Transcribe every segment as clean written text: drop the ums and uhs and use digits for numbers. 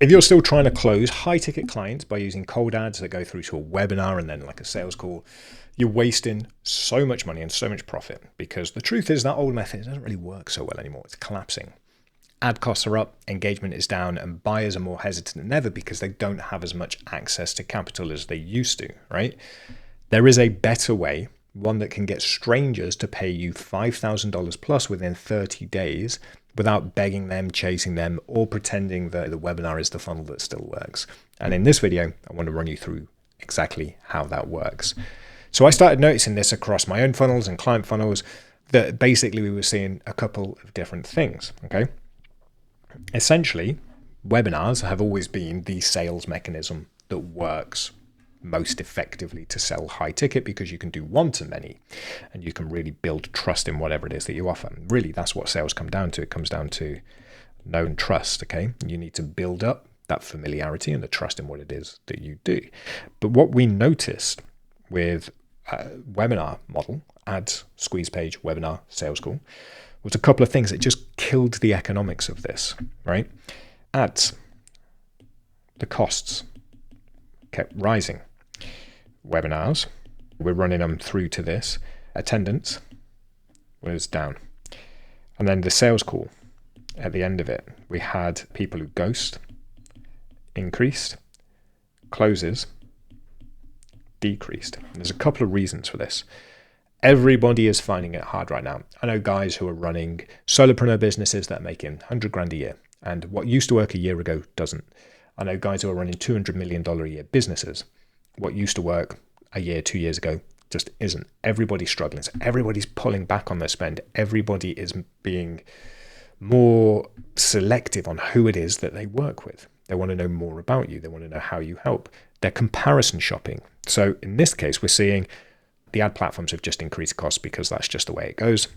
If you're still trying to close high ticket clients by using cold ads that go through to a webinar and then like a sales call, you're wasting so much money and so much profit, because the truth is that old method doesn't really work so well anymore. It's collapsing. Ad costs are up, engagement is down, and buyers are more hesitant than ever because they don't have as much access to capital as they used to, right? There is a better way, one that can get strangers to pay you $5,000 plus within 30 days without begging them, chasing them, or pretending that the webinar is the funnel that still works. And in this video, I want to run you through exactly how that works. So I started noticing this across my own funnels and client funnels, that basically we were seeing a couple of different things, okay? Essentially, webinars have always been the sales mechanism that works most effectively to sell high ticket, because you can do one-to-many and you can really build trust in whatever it is that you offer. Really, that's what sales come down to. It comes down to know and trust, okay? You need to build up that familiarity and the trust in what it is that you do. But what we noticed with webinar model, ads, squeeze page, webinar, sales call, was a couple of things that just killed the economics of this, right? Ads, the costs kept rising. Webinars, we're running them through to this. Attendance was down. And then the sales call, at the end of it, we had people who ghost, increased, closes, decreased. And there's a couple of reasons for this. Everybody is finding it hard right now. I know guys who are running solopreneur businesses that are making 100 grand a year, and what used to work a year ago doesn't. I know guys who are running $200 million a year businesses. What used to work a year, 2 years ago just isn't. Everybody's struggling. So everybody's pulling back on their spend. Everybody is being more selective on who it is that they work with. They want to know more about you. They want to know how you help. They're comparison shopping. So in this case, we're seeing the ad platforms have just increased costs because that's just the way it goes.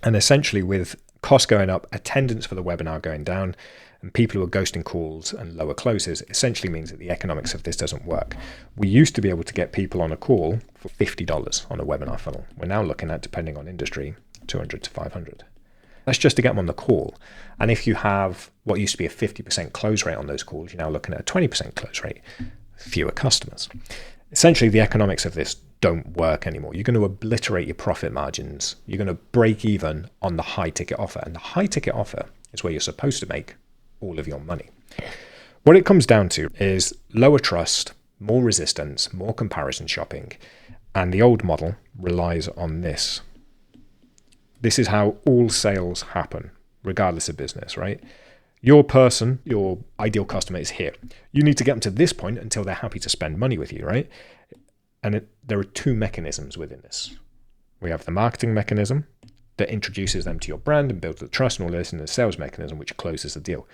And essentially with costs going up, attendance for the webinar going down, and people who are ghosting calls and lower closes, essentially means that the economics of this doesn't work. We used to be able to get people on a call for $50 on a webinar funnel. We're now looking at, depending on industry, $200 to $500. That's just to get them on the call. And if you have what used to be a 50% close rate on those calls, you're now looking at a 20% close rate, fewer customers. Essentially, the economics of this don't work anymore. You're going to obliterate your profit margins. You're going to break even on the high ticket offer. And the high ticket offer is where you're supposed to make all of your money. What it comes down to is lower trust, more resistance, more comparison shopping. And the old model relies on this. This is how all sales happen, regardless of business, right? Your person, your ideal customer is here. You need to get them to this point until they're happy to spend money with you, right? And there are two mechanisms within this. We have the marketing mechanism that introduces them to your brand and builds the trust and all this, and the sales mechanism, which closes the deal.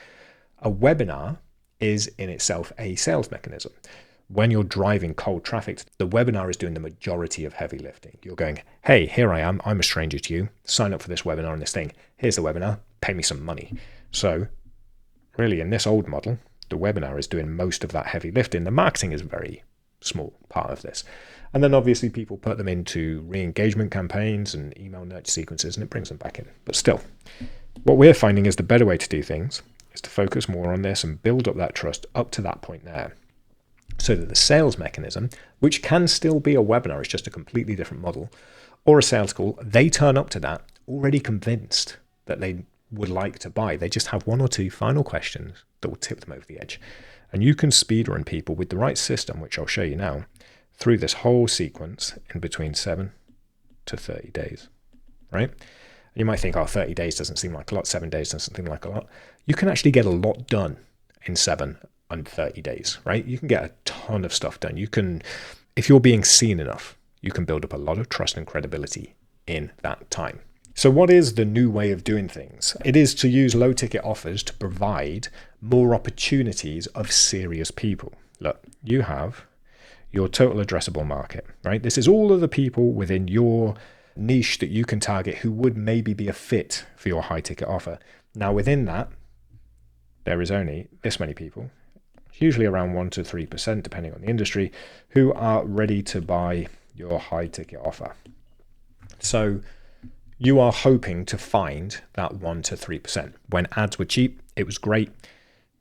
A webinar is in itself a sales mechanism. When you're driving cold traffic, the webinar is doing the majority of heavy lifting. You're going, hey, here I am. I'm a stranger to you. Sign up for this webinar and this thing. Here's the webinar. Pay me some money. So really, in this old model, the webinar is doing most of that heavy lifting. The marketing is a very small part of this. And then obviously people put them into re-engagement campaigns and email nurture sequences, and it brings them back in. But still, what we're finding is the better way to do things is to focus more on this and build up that trust up to that point there, so that the sales mechanism, which can still be a webinar, it's just a completely different model, or a sales call, they turn up to that already convinced that they would like to buy. They just have one or two final questions that will tip them over the edge. And you can speedrun people with the right system, which I'll show you now, through this whole sequence in between 7 to 30 days, right? You might think, oh, 30 days doesn't seem like a lot, 7 days doesn't seem like a lot. You can actually get a lot done in 7 and 30 days, right? You can get a ton of stuff done. You can, if you're being seen enough, you can build up a lot of trust and credibility in that time. So what is the new way of doing things? It is to use low ticket offers to provide more opportunities of serious people. Look, you have your total addressable market, right? This is all of the people within your niche that you can target who would maybe be a fit for your high ticket offer. Now within that, there is only this many people, usually around 1 to 3%, depending on the industry, who are ready to buy your high ticket offer. So you are hoping to find that 1 to 3%. When ads were cheap, it was great.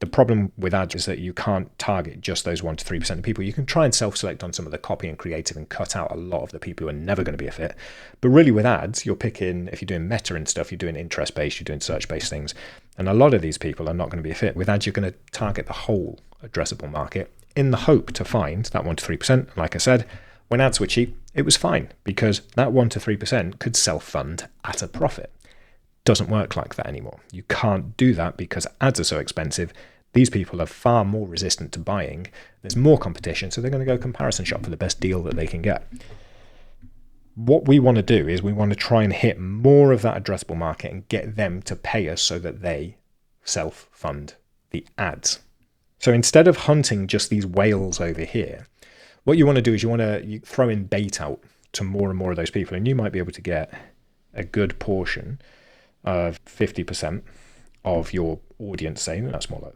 The problem with ads is that you can't target just those 1 to 3% of people. You can try and self-select on some of the copy and creative and cut out a lot of the people who are never going to be a fit. But really with ads, you're picking, if you're doing meta and stuff, you're doing interest-based, you're doing search-based things. And a lot of these people are not going to be a fit. With ads, you're going to target the whole addressable market in the hope to find that 1 to 3%. Like I said, when ads were cheap, it was fine because that 1 to 3% could self-fund at a profit. Doesn't work like that anymore. You can't do that because ads are so expensive. These people are far more resistant to buying. There's more competition, so they're going to go comparison shop for the best deal that they can get. What we want to do is we want to try and hit more of that addressable market and get them to pay us so that they self-fund the ads. So instead of hunting just these whales over here, what you want to do is you throw in bait out to more and more of those people, and you might be able to get a good portion of 50% of your audience, say that's more like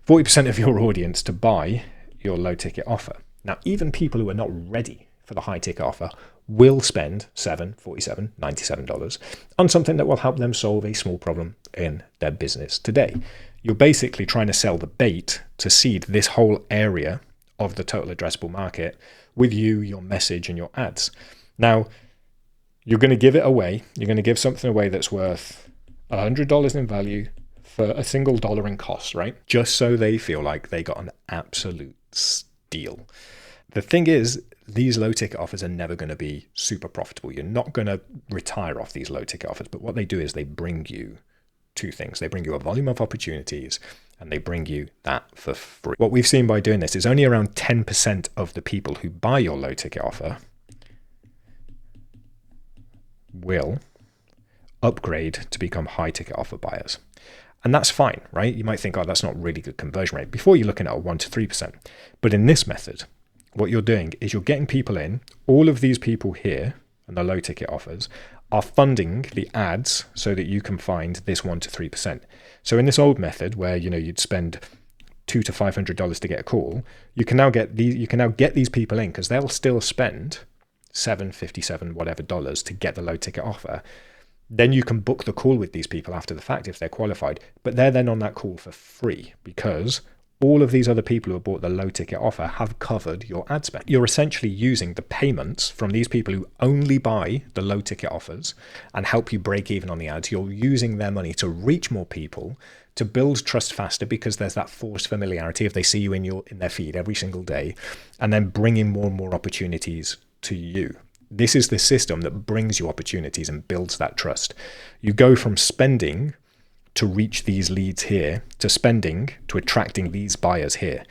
40% of your audience to buy your low ticket offer. Now, even people who are not ready for the high ticket offer will spend $7, $47, $97 on something that will help them solve a small problem in their business today. You're basically trying to sell the bait to seed this whole area of the total addressable market with you, your message, and your ads. Now, you're going to give it away. You're going to give something away that's worth $100 in value for a single dollar in cost, right? Just so they feel like they got an absolute steal. The thing is, these low ticket offers are never going to be super profitable. You're not going to retire off these low ticket offers, but what they do is they bring you two things. They bring you a volume of opportunities and they bring you that for free. What we've seen by doing this is only around 10% of the people who buy your low ticket offer will upgrade to become high ticket offer buyers. And that's fine, right? You might think, oh, that's not really good conversion rate before you're looking at a 1 to 3%. But in this method, what you're doing is you're getting people in. All of these people here and the low ticket offers are funding the ads so that you can find this 1 to 3%. So in this old method where you'd spend $200 to $500 to get a call, you can now get these people in because they'll still spend $7, $57, whatever dollars to get the low ticket offer. Then you can book the call with these people after the fact if they're qualified, but they're then on that call for free because all of these other people who have bought the low ticket offer have covered your ad spend. You're essentially using the payments from these people who only buy the low ticket offers and help you break even on the ads. You're using their money to reach more people, to build trust faster because there's that forced familiarity if they see you in their feed every single day, and then bringing more and more opportunities to you. This is the system that brings you opportunities and builds that trust. You go from spending to reach these leads here, to spending to attracting these buyers here.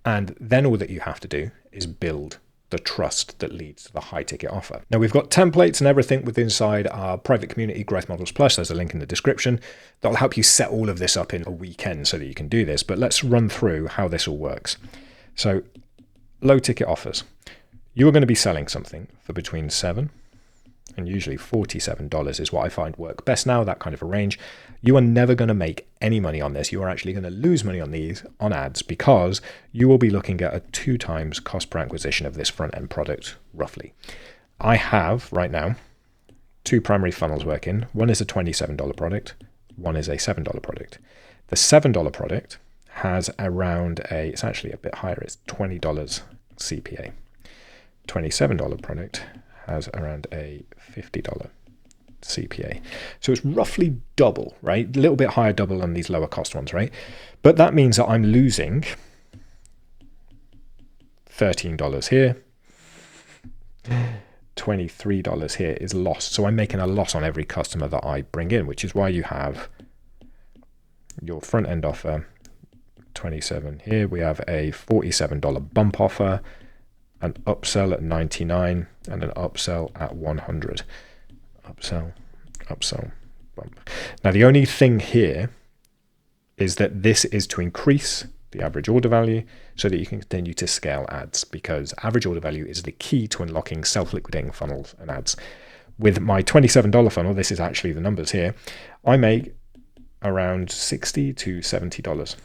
And then all that you have to do is build the trust that leads to the high ticket offer. Now we've got templates and everything within inside our private community, Growth Models Plus. There's a link in the description that'll help you set all of this up in a weekend so that you can do this. But let's run through how this all works. So low ticket offers. You are going to be selling something for between $7 and usually $47 is what I find work best now, that kind of a range. You are never going to make any money on this. You are actually going to lose money on these on ads because you will be looking at a 2 times cost per acquisition of this front end product, roughly. I have right now 2 primary funnels working. One is a $27 product. One is a $7 product. The $7 product has around it's actually a bit higher. It's $20 CPA. $27 product has around a $50 CPA. So it's roughly double, right? A little bit higher double on these lower cost ones, right? But that means that I'm losing $13 here. $23 here is lost. So I'm making a loss on every customer that I bring in, which is why you have your front end offer, 27 here. We have a $47 bump offer, an upsell at 99 and an upsell at 100. Upsell, bump. Now the only thing here is that this is to increase the average order value so that you can continue to scale ads, because average order value is the key to unlocking self-liquidating funnels and ads. With my $27 funnel, this is actually the numbers here, I make around $60 to $70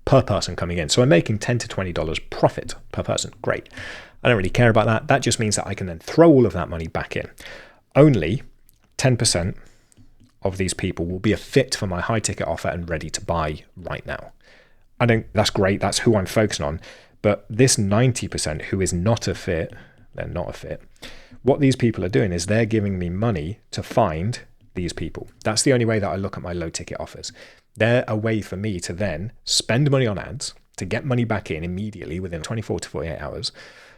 per person coming in. So I'm making $10 to $20 profit per person. Great. I don't really care about that. That just means that I can then throw all of that money back in. Only 10% of these people will be a fit for my high ticket offer and ready to buy right now. That's great. That's who I'm focusing on. But this 90% who is not a fit, they're not a fit. What these people are doing is they're giving me money to find these people. That's the only way that I look at my low ticket offers. They're a way for me to then spend money on ads to get money back in immediately within 24 to 48 hours.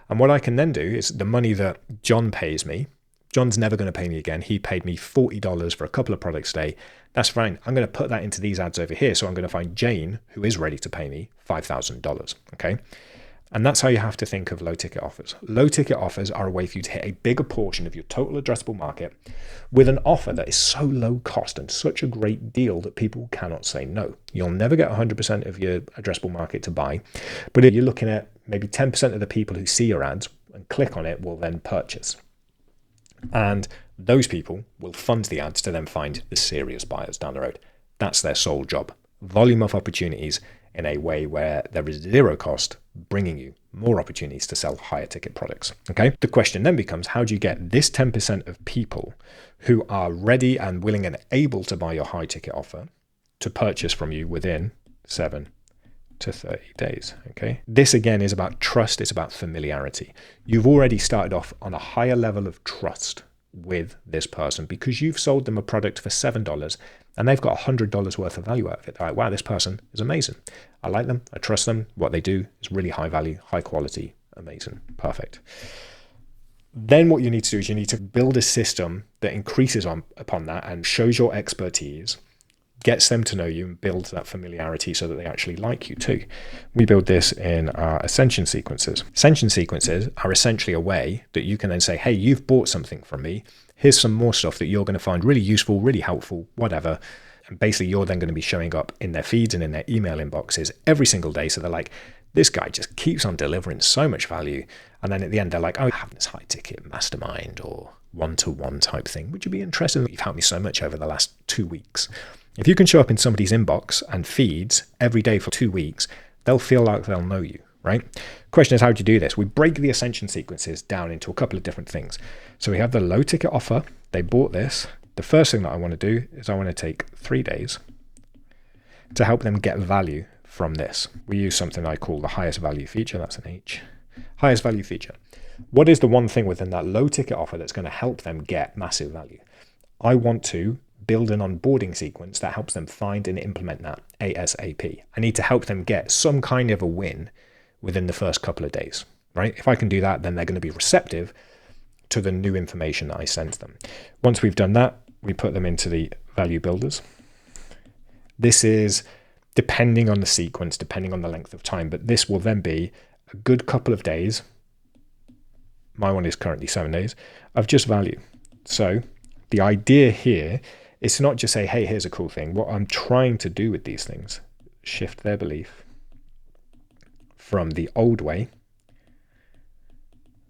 And what I can then do is the money that John pays me, John's never going to pay me again. He paid me $40 for a couple of products today. That's fine. I'm going to put that into these ads over here. So I'm going to find Jane, who is ready to pay me $5,000. Okay. And that's how you have to think of low ticket offers. Low ticket offers are a way for you to hit a bigger portion of your total addressable market with an offer that is so low cost and such a great deal that people cannot say no. You'll never get 100% of your addressable market to buy. But if you're looking at maybe 10% of the people who see your ads and click on it will then purchase. And those people will fund the ads to then find the serious buyers down the road. That's their sole job. Volume of opportunities in a way where there is zero cost, bringing you more opportunities to sell higher ticket products. Okay. The question then becomes, how do you get this 10% of people who are ready and willing and able to buy your high ticket offer to purchase from you within 7 to 30 days. Okay. This again is about trust. It's about familiarity. You've already started off on a higher level of trust with this person because you've sold them a product for $7 and they've got $100 worth of value out of it. They're like, wow, this person is amazing. I like them. I trust them. What they do is really high value, high quality, amazing, perfect. Then what you need to do is you need to build a system that increases upon that and shows your expertise, gets them to know you and builds that familiarity so that they actually like you too. We build this in our Ascension sequences. Ascension sequences are essentially a way that you can then say, hey, you've bought something from me. Here's some more stuff that you're going to find really useful, really helpful, whatever. And basically you're then going to be showing up in their feeds and in their email inboxes every single day. So they're like, this guy just keeps on delivering so much value. And then at the end, they're like, oh, I have this high ticket mastermind or one-to-one type thing. Would you be interested? You've helped me so much over the last 2 weeks. If you can show up in somebody's inbox and feeds every day for 2 weeks, they'll feel like they'll know you, right? Question is, how do you do this? We break the Ascension sequences down into a couple of different things. So we have the low ticket offer. They bought this. The first thing that I want to do is I want to take 3 days to help them get value from this. We use something I call the highest value feature. That's an H. Highest value feature. What is the one thing within that low ticket offer that's going to help them get massive value? I want to build an onboarding sequence that helps them find and implement that ASAP. I need to help them get some kind of a win within the first couple of days, right? If I can do that, then they're going to be receptive to the new information that I sent them. Once we've done that, we put them into the value builders. This is depending on the sequence, depending on the length of time, but this will then be a good couple of days. My one is currently 7 days of just value. So the idea here is to not just say, hey, here's a cool thing. What I'm trying to do with these things, shift their belief from the old way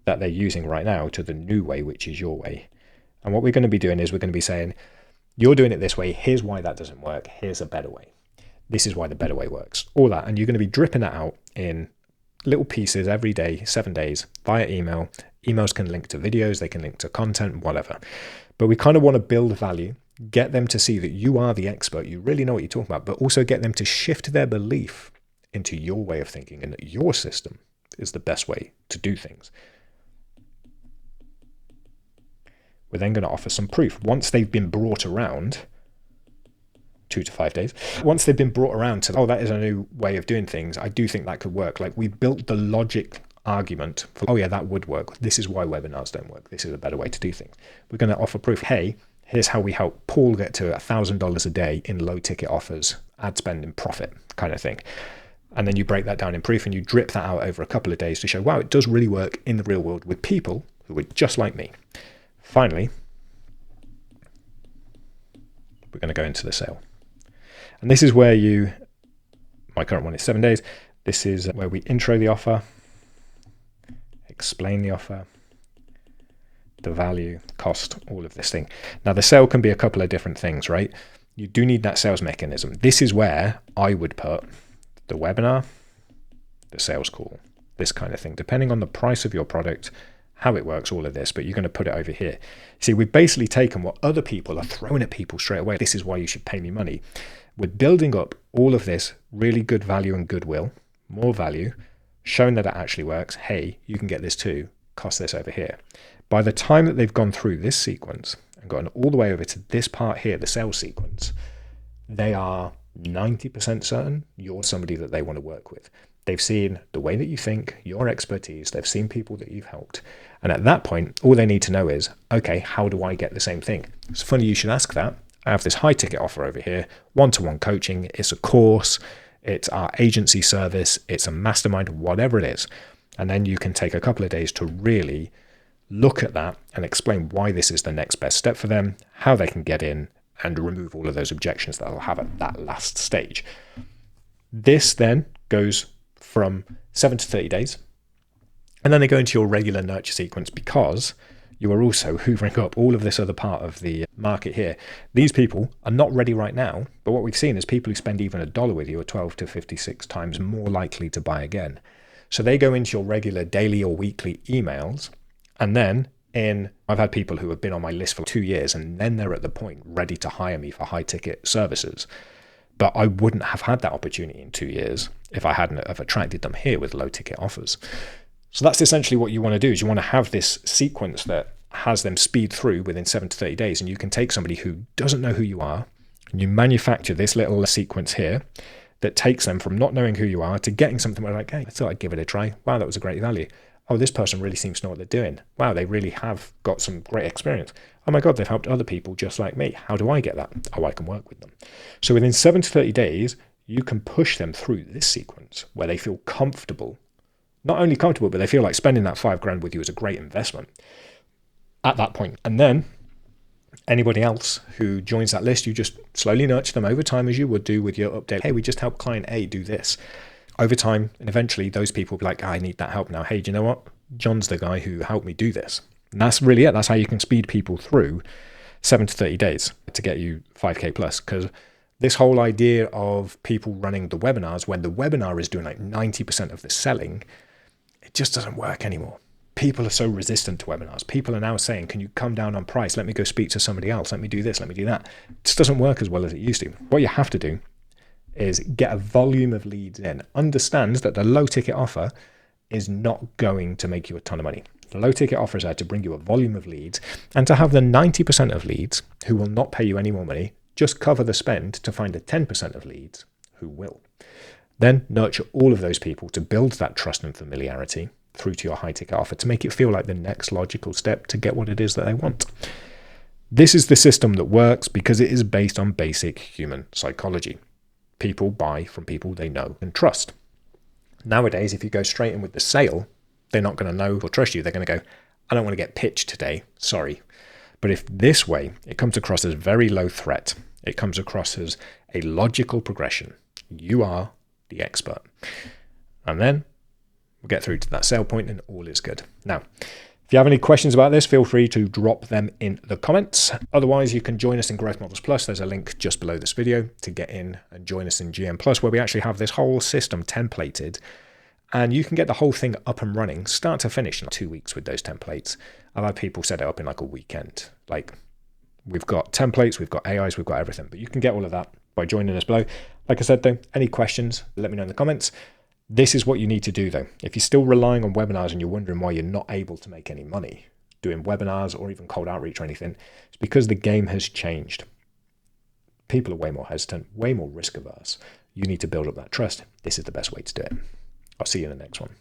that they're using right now to the new way, which is your way. And what we're going to be doing is we're going to be saying, you're doing it this way. Here's why that doesn't work. Here's a better way. This is why the better way works. All that. And you're going to be dripping that out in little pieces every day, 7 days via email. Emails can link to videos. They can link to content, whatever. But we kind of want to build value, get them to see that you are the expert. You really know what you're talking about, but also get them to shift their belief into your way of thinking and that your system is the best way to do things. We're then going to offer some proof. Once they've been brought around, 2 to 5 days, once they've been brought around to, oh, that is a new way of doing things, I do think that could work. Like we built the logic argument for, oh yeah, that would work. This is why webinars don't work. This is a better way to do things. We're going to offer proof. Hey, here's how we help Paul get to $1,000 a day in low ticket offers, ad spend and profit kind of thing. And then you break that down in proof and you drip that out over a couple of days to show, wow, it does really work in the real world with people who are just like me. Finally, we're going to go into the sale. And this is where my current one is 7 days. This is where we intro the offer, explain the offer, the value, cost, all of this thing. Now the sale can be a couple of different things, right? You do need that sales mechanism. This is where I would put the webinar, the sales call, this kind of thing, depending on the price of your product how it works, all of this, but you're going to put it over here. See, we've basically taken what other people are throwing at people straight away. This is why you should pay me money. We're building up all of this really good value and goodwill, more value, showing that it actually works. Hey, you can get this too. Cost this over here. By the time that they've gone through this sequence and gotten all the way over to this part here, the sales sequence, they are 90% certain you're somebody that they want to work with. They've seen the way that you think, your expertise, they've seen people that you've helped. And at that point, all they need to know is, okay, how do I get the same thing? It's funny you should ask that. I have this high ticket offer over here, one-to-one coaching. It's a course, it's our agency service, it's a mastermind, whatever it is. And then you can take a couple of days to really look at that and explain why this is the next best step for them, how they can get in and remove all of those objections that they'll have at that last stage. This then goes from 7 to 30 days. And then they go into your regular nurture sequence because you are also hoovering up all of this other part of the market here. These people are not ready right now, but what we've seen is people who spend even $1 with you are 12 to 56 times more likely to buy again. So they go into your regular daily or weekly emails, and then I've had people who have been on my list for 2 years, and then they're at the point ready to hire me for high ticket services. But I wouldn't have had that opportunity in 2 years if I hadn't have attracted them here with low ticket offers. So that's essentially what you want to do, is you want to have this sequence that has them speed through within 7 to 30 days. And you can take somebody who doesn't know who you are, and you manufacture this little sequence here that takes them from not knowing who you are to getting something where like, hey, I thought I'd give it a try. Wow, that was a great value. Oh, this person really seems to know what they're doing. Wow, they really have got some great experience. Oh my God, they've helped other people just like me. How do I get that? Oh, I can work with them. So within 7 to 30 days, you can push them through this sequence where they feel comfortable. Not only comfortable, but they feel like spending that $5,000 with you is a great investment at that point. And then anybody else who joins that list, you just slowly nurture them over time as you would do with your update. Hey, we just helped client A do this. Over time, and eventually those people will be like, I need that help now. Hey, do you know what? John's the guy who helped me do this. And that's really it. That's how you can speed people through 7 to 30 days to get you 5K plus. Because this whole idea of people running the webinars when the webinar is doing like 90% of the selling, it just doesn't work anymore. People are so resistant to webinars. People are now saying, can you come down on price? Let me go speak to somebody else. Let me do this. Let me do that. It just doesn't work as well as it used to. What you have to do is get a volume of leads in. Understand that the low ticket offer is not going to make you a ton of money. The low ticket offer is there to bring you a volume of leads and to have the 90% of leads who will not pay you any more money just cover the spend to find the 10% of leads who will. Then nurture all of those people to build that trust and familiarity through to your high ticket offer to make it feel like the next logical step to get what it is that they want. This is the system that works because it is based on basic human psychology. People buy from people they know and trust. Nowadays, if you go straight in with the sale, they're not going to know or trust you. They're going to go, I don't want to get pitched today. Sorry. But if this way, it comes across as very low threat. It comes across as a logical progression. You are the expert. And then we'll get through to that sale point and all is good. Now, if you have any questions about this, feel free to drop them in the comments. Otherwise, you can join us in Growth Models Plus. There's a link just below this video to get in and join us in GM Plus, where we actually have this whole system templated. And you can get the whole thing up and running, start to finish, in 2 weeks with those templates. I've had people set it up in like a weekend. Like, we've got templates, we've got AIs, we've got everything. But you can get all of that by joining us below. Like I said, though, any questions, let me know in the comments. This is what you need to do, though. If you're still relying on webinars and you're wondering why you're not able to make any money doing webinars or even cold outreach or anything, it's because the game has changed. People are way more hesitant, way more risk averse. You need to build up that trust. This is the best way to do it. I'll see you in the next one.